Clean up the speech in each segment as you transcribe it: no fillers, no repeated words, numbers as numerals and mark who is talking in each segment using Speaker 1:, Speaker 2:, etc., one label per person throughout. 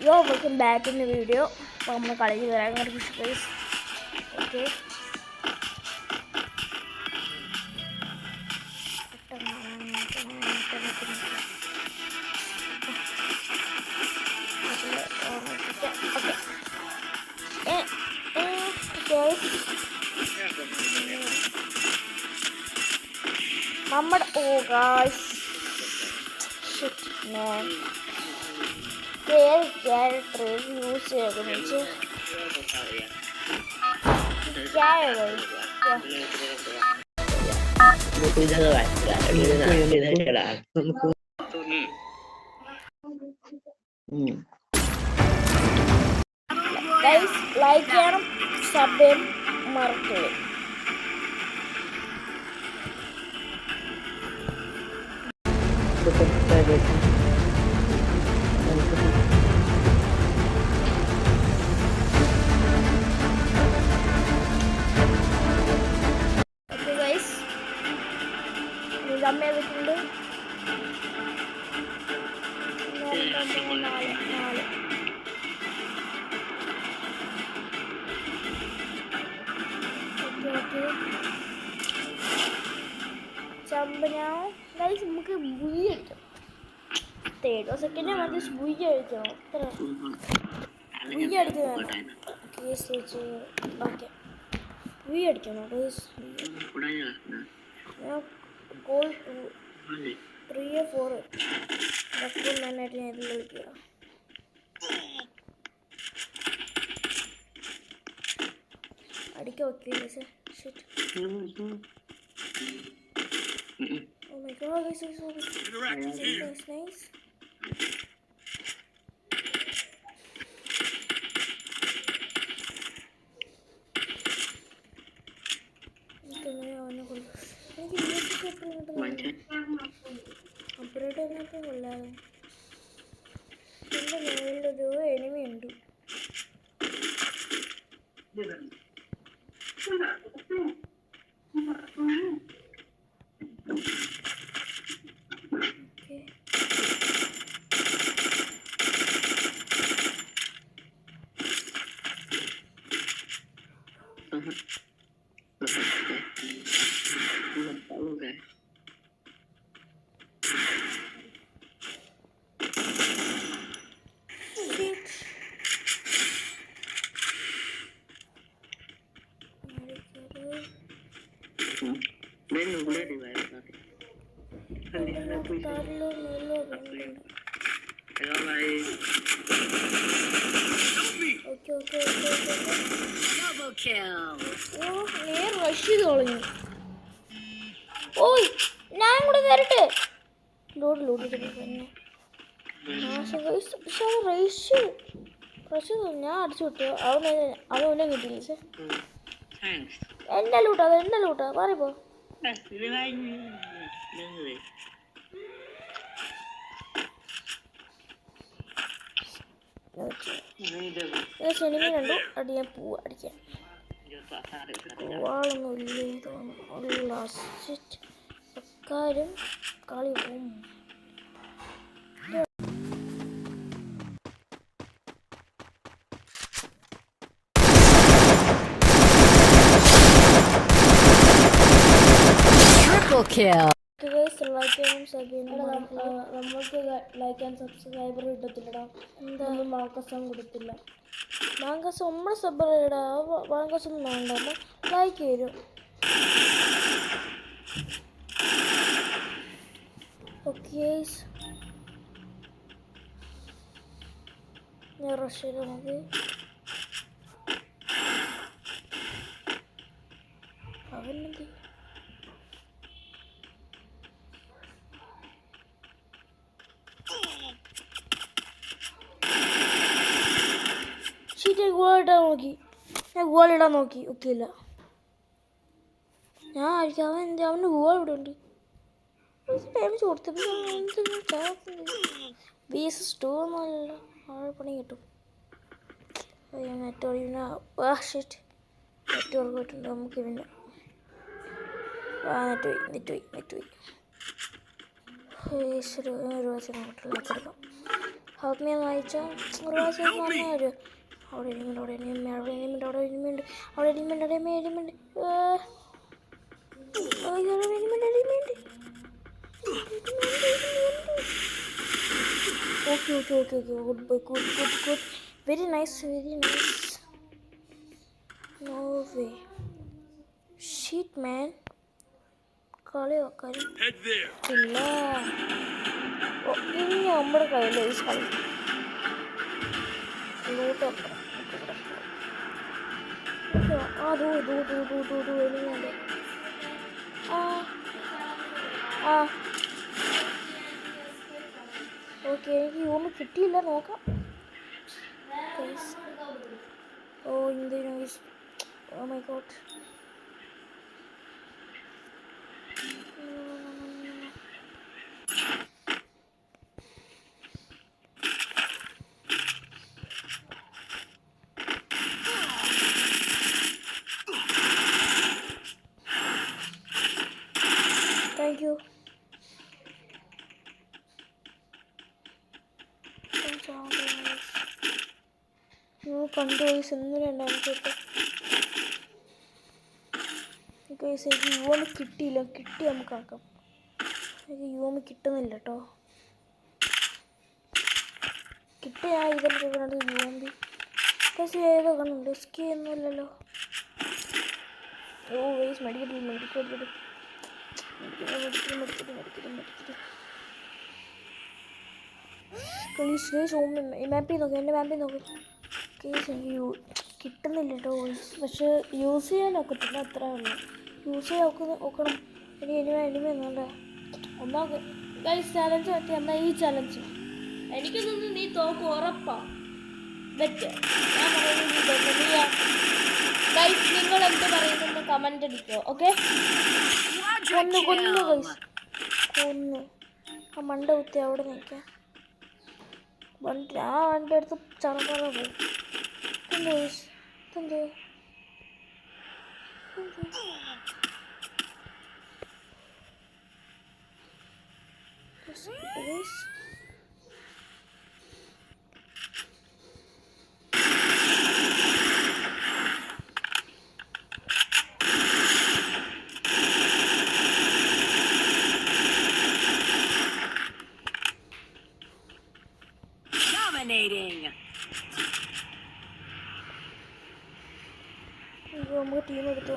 Speaker 1: യോ welcome back in video. അപ്പോൾ നമ്മൾ കളിക്ക് വരാൻ ഫിഷ് ഗൈസ്. ഓക്കെ നമ്മുടെ कैरेक्टर यूज करेगा नीचे क्या है भाई
Speaker 2: क्या इधर चला
Speaker 1: गाइस लाइक ചെയ്യണം സബ് മറക്കരുത് അമ്മ വെച്ചിട്ടുണ്ട് ചമ്പനാവും ഗൈസ് നമുക്ക് ബുയി അടിക്കണം. 30 സെക്കൻഡ് മതി ബുയി അടിക്കണം. അത്ര ബുയി അടിക്കണം കേസ് വെച്ച്. ഓക്കെ ബുയി അടിക്കണം ഗൈസ്. गोल 3 या 4 रखो मैंने ले लिया. अड़के होती है जैसे shit. Oh my god, this is so nice. അപ്പുറത്തോട്ട് വന്നപ്പോൾ കൊള്ളാതെ എൻ്റെ മുകളിലൊരു എനിമി ഉണ്ട്. ഓയ് ഞാൻ കൂടെ കയറട്ടെ. ലോഡ് ഞാൻ അടിച്ചു വിട്ടു. അവനെ കിട്ടിയില്ല. എന്റെ ലൂട്ടാ എന്റെ ലൂട്ടാ പറയപ്പോ. സിനിമ കണ്ടു അടിയാൻ പോവാ അടിക്കാൻ. വാളൊന്നും ഇല്ലേ തോന്നുന്നു. കാര്യം കളി പോവും. നമ്മൾക്ക് ലൈക്ക് ആൻഡ് സബ്സ്ക്രൈബർ കിട്ടത്തില്ലടാ. എന്താ മാങ്കസം കൊടുത്തില്ല. മാങ്കസം നമ്മുടെ സബ്ബറേടാ. മാങ്കസം ഒന്നും വേണ്ടല്ലോ. ലൈക്ക് തരും. ഓക്കെ ഞാൻ റഷ്യ നമുക്ക് അവനെന്ത് ഗോളിടാൻ നോക്കി ഒക്കെയില്ല. ഞാൻ ആയിരിക്കും അവൻ്റെ ഗോൾ ഇവിടെ ഉണ്ട്. ഡാമേജ് കൊടുത്തപ്പോൾ BS2 ഒന്നുമല്ല. ആൾ പണി കിട്ടും. നെറ്റ്വർക്ക് കിട്ടുന്നുണ്ട് നമുക്ക്. പിന്നെ നെറ്റ് പോയി ഒരു വശം കിട്ടില്ല. ഹെൽപ്പ് മീ എന്ന് വായിച്ചാൽ ഒരു പ്രാവശ്യം വന്നവർ അവിടെ എലിമെൻ്റ് അവിടെ എലിമെൻ്റ് അവിടെ എലിമെൻ്റ് അവിടെ എലിമെൻ്റ് അവിടെ എലിമെൻ്റ് അവിടെ element Okay. Good boy. Good. Very nice. No way. Shit, man. Kale.
Speaker 3: Head there.
Speaker 1: Illa. Oh, ini ambar kayla is kali. Loot up. Do. Ini ada. Okay എനിക്ക് ഒന്നും കിട്ടിയില്ല നോക്കാം oh India nice oh my god thank you കണ്ടു വയസ്സ് എന്തിനുണ്ട് എനിക്കൊക്കെ എനിക്ക് യുവന് കിട്ടിയില്ല കിട്ടി നമുക്കാക്കാം എനിക്ക് യുവന് കിട്ടുന്നില്ല കേട്ടോ കിട്ടിയ ഇതിലൊക്കെ കണ്ടത് യുവമ്പി പക്ഷേ ഏതോ കണ്ടുണ്ട് റിസ്കി ഒന്നുമില്ലല്ലോ ഓ വയസ്സ് മെഡിക്കറ്റ് പ്ലീസ് മാപ്പിൽ നോക്കി എൻ്റെ മാപ്പിൽ നോക്കി കേസ് എനിക്ക് കിട്ടുന്നില്ല കേട്ടോ വോയിസ് പക്ഷെ യൂസ് ചെയ്യാൻ ഒക്കത്തില്ല അത്ര ഉള്ളു യൂസ് ചെയ്യാൻ നോക്കണം ഇനി എനിമ എന്നല്ല ഒന്നാമത് ഗൈസ് ചാലഞ്ച് പറ്റി എന്നാൽ ഈ ചാലഞ്ച് എനിക്ക് തോന്നുന്നു നീ തോക്കും ഉറപ്പാ ബെറ്റ് ഞാൻ പറയുന്നത് നീ തോന്നുന്നു നീ ഗൈസ് നിങ്ങൾ എന്ത് പറയുന്നെന്ന് കമൻ്റ് അടിക്കോ ഓക്കെ കൊന്നു ഗൈസ് കൊന്നു ആ മണ്ട കുത്തി അവിടെ നിൽക്കാം വണ്ടി ആ വണ്ടി എടുത്ത് ചറപ്പറ പോയി എന്ത്
Speaker 4: Dominating.
Speaker 1: നമുക്ക് ടീം എടുത്തു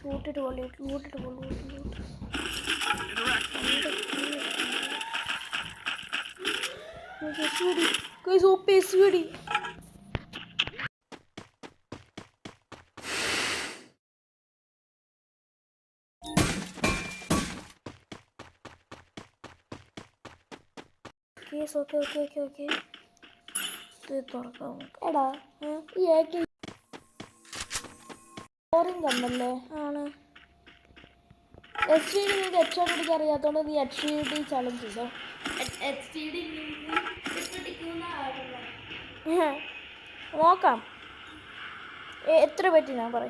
Speaker 1: ലൂട്ടിട്ട് പോലെ guys OP SVD case okay ഇത് തുറക്കാം എടാ ഈ ആക്കി ബോറിംഗ് കണ്ടല്ലേ ആണ് HCD നിങ്ങൾക്ക് HCD പിടിക്കാൻ അറിയാത്തതുകൊണ്ട് നീ HCD ചലഞ്ച് ചെയ്തോ നോക്കാം എത്ര പറ്റിനാ പറ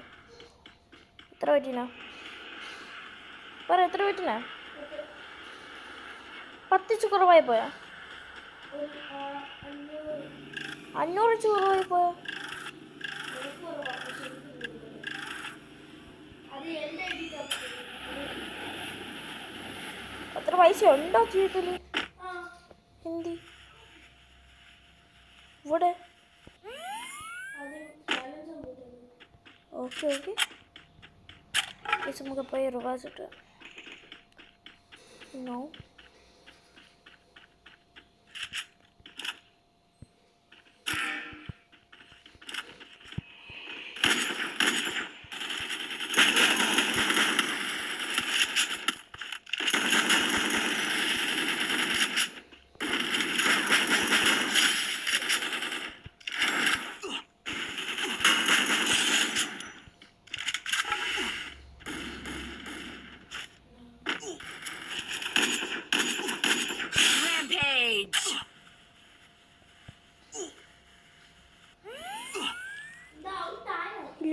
Speaker 1: എത്ര പറ്റിനാ 10 കുറവായി പോയാ 500 കുറവായി പോയാ അത്ര പൈസ ഉണ്ടോ ജീവിതത്തിൽ ഹിന്ദി ഇവിടെ ഓക്കെ നമുക്ക് പോയി റിവാസ് ഇട്ട് നോ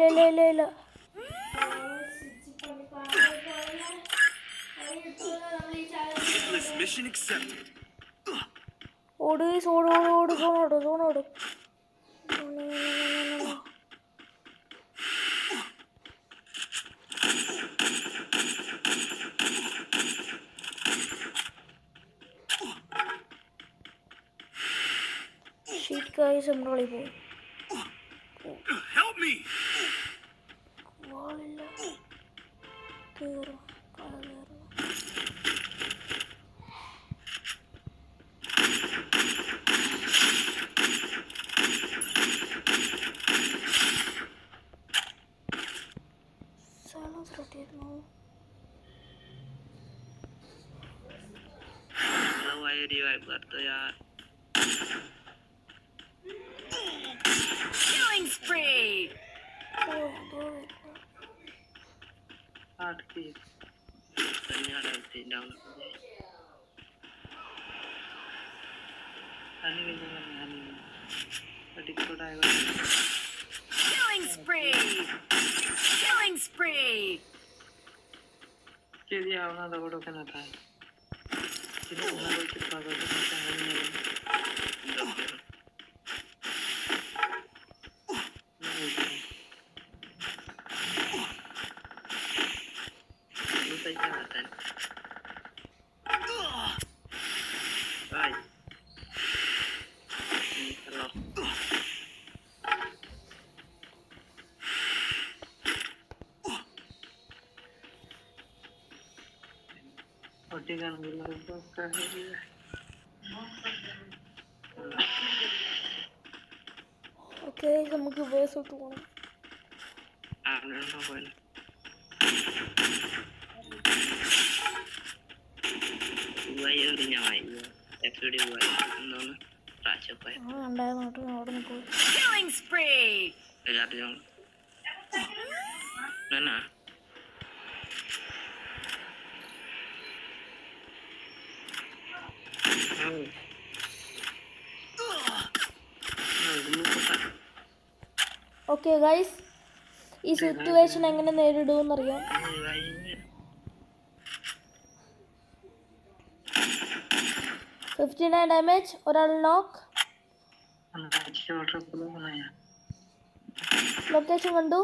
Speaker 1: ഇല്ല. ഓട് സോണോട്. ഷീറ്റ് ഗൈസ് നമ്മുടെ കളി പോയി. വാളില്ല കേറും. സൈലൻസ് റൊട്ടേറ്റ്
Speaker 2: यार
Speaker 3: Killing spree.
Speaker 2: आठ की तैयार है डाउन आने के लिए आने टिकट आएगा
Speaker 3: Killing spree.
Speaker 2: के दिया होना तो वो क्या था इन्हें उन्हें कोई कितना कोई कितना नहीं
Speaker 1: ഓക്കെ നമുക്ക് വേഴ്സോട്ട് പോകണം.
Speaker 3: Killing spree.
Speaker 1: ഓക്കെ ഗൈസ്, ഈ സിറ്റുവേഷൻ എങ്ങനെ നേരിടുമെന്നറിയാം. 59 ഡാമേജ്, ഒരാൾ നോക്ക്. ലൊക്കേഷൻ കണ്ടു.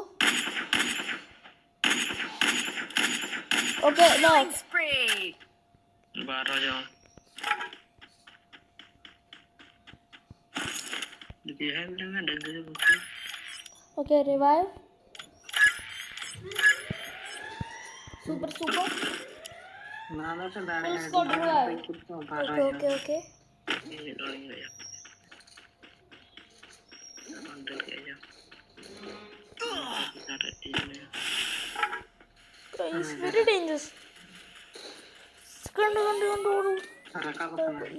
Speaker 1: ഓക്കെ
Speaker 3: Killing
Speaker 1: നോക്ക്.
Speaker 3: spree.
Speaker 1: Okay revive. Super okay. Very dangerous. കണ്ടു ഓടും.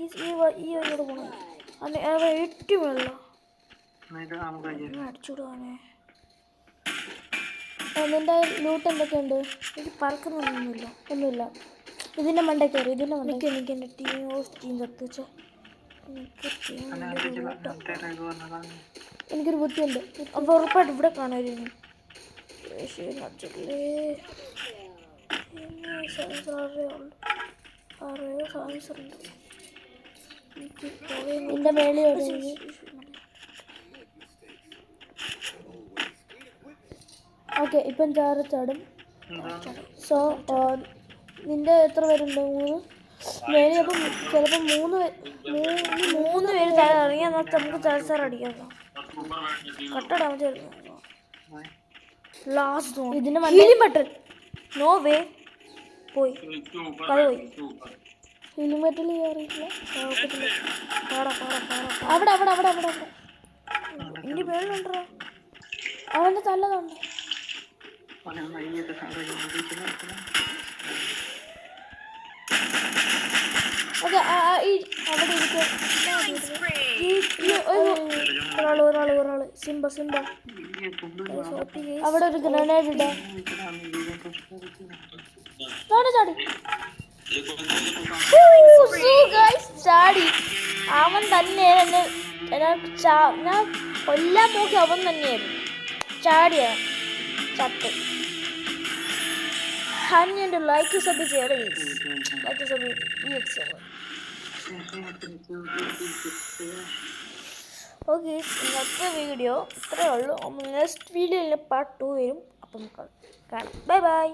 Speaker 1: ഈ വഴിയോട് പോകണം. ഏറ്റവും വെള്ളം അടിച്ചുവിടുവാനേ. നിന്റെ ലൂട്ട് എന്തൊക്കെയുണ്ട്? എനിക്ക് പറക്കുന്നൊന്നുമില്ല. ഇതിൻ്റെ മണ്ട കയറി. എനിക്ക് എൻ്റെ ടീം കത്തിച്ച എനിക്കൊരു ബുദ്ധിയുണ്ട്. അപ്പോൾ ഉറപ്പായിട്ട് ഇവിടെ കാണുമായിരുന്നു. നിന്റെ മേളിൽ ഓക്കെ ഇപ്പം ചാടും. സോ നിന്റെ എത്ര പേരുണ്ട്? 3 മേളിൽ. അപ്പം ചിലപ്പോൾ 3 പേര് താഴെ ഇറങ്ങിയാൽ നമുക്ക് ചാർജർ അടിക്കാം. കട്ടടാൻ ലാസ്റ്റ് ഇതിന് ഹീലിംഗ് ബട്ടൺ. No way. പോയി കഥ പോയി. ഹീലിംഗ് ബട്ടൺ കയറിയിട്ടില്ല. അവിടെ എൻ്റെ പേരുണ്ടോ? അവൻ്റെ തല്ലതുണ്ട്. ഓക്കെ അവിടെ ഒരാള് സിംബ അവിടെ ഒരു ഗ്രനേഡ് ഇടാ. ചാടി അവൻ തന്നെയാണ് ഞാൻ കൊല്ലാൻ നോക്കി. അവൻ തന്നെയായിരുന്നു ചാടിയ. ചത്ത്. ഹാനി എൻ്റെ ലൈക്ക് സബ് ചെയ്യണം. Like sub okay. ഇന്നത്തെ വീഡിയോ ഇത്രയേ ഉള്ളൂ. നെക്സ്റ്റ് വീഡിയോയിൽ പാർട്ട് 2 വരും. അപ്പം കാണാം. Bye bye.